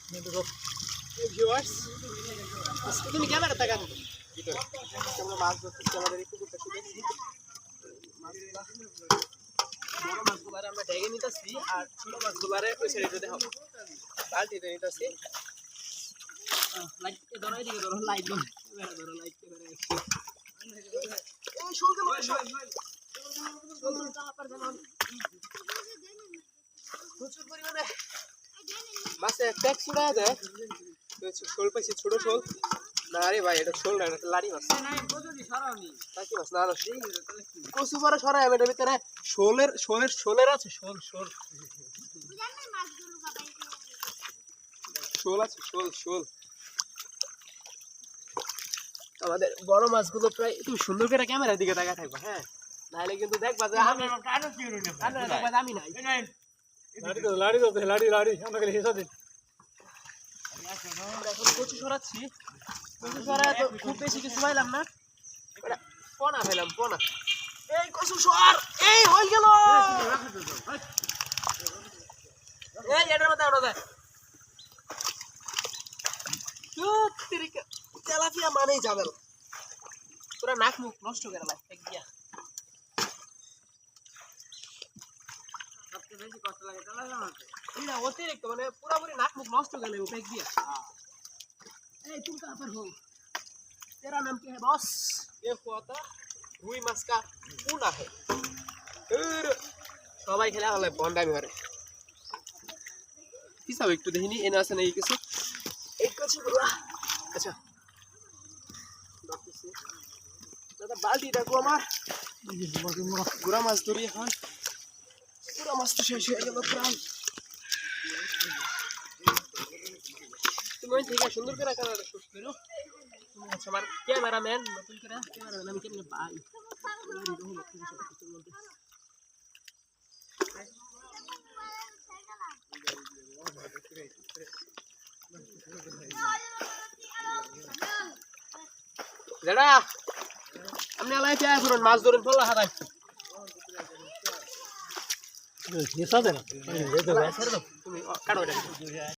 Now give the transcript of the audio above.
viewers আজকে তুমি camera তাকান ভিতরে আমরা মাছ ধরতেছি আমাদের একটু করতে দেখছি বড় মাছগুলারে আমরা ডেগে নিতেছি আর ছোট মাছগুলারে ওই সাইডে দেখাবো বালতিতে নিতেছি লাইট ধরো এদিকে ধরো লাইট ধরো ক্যামেরা ধরো লাইট ক্যামেরা এই শুরু করো প্রচুর পরিমাণে মাছে ট্যাক্স উড়া দেয় শোল পাইছি ছোট শোল না রে ভাই এটা শোল না এটা লাড়ি মাছ টাকি মাছ না কচু পরে সরাই এটার ভিতরে শোলের আছে শোল শোল শোল আছে শোল শোল আমাদের বড় মাছগুলো প্রায় তুমি সুন্দর করে ক্যামেরার দিকে তাকায় থাকবা হ্যাঁ নাহলে কিন্তু দেখবা যে আমি নাই লাড়ি আমরা খালি হেসা দিন এখন কচু সরাচ্ছি কচু সরায় তো খুব বেশি কিছু পাইলাম না পোনা পেলাম পোনা এই কচু সর এই হয়ে গেল এই এটার মধ্যে ওটা যায় তেলাপিয়া মানেই ঝামেলা পুরা নাক মুখ নষ্ট করে লাই এক দিয়া বেশি কষ্ট লাগে না অতিরিক্ত মানে পুরাপুরি নাক মুখ নষ্ট করে লেবো পেক দিয়া এই तुम कहां पर हो तेरा नाम क्या है बॉस ये हुआ था रुई माছ का पूना है সবাই খেলা হলে বন্ডামি করে কি সব একটু দেখিনি এনে আছে নাকি কিছু এই কিছু আচ্ছা দাদা বালতি দেখো আমার পুরা মাছ ধরি এখন পুরা মাছ তো শেষ হয়ে গেল প্রায় তুমি ঠিক আছে সুন্দর করে ক্যামেরা শুট করো তুমি আচ্ছা আমার ক্যামেরাম্যান নতুন করে ক্যামেরাম্যান আমি কেমনে পাই দাদা আপনি আলাই চাই করুন মাছ ধরুন ফলা হারাই ये साथ है ना তুমি কাটো এটা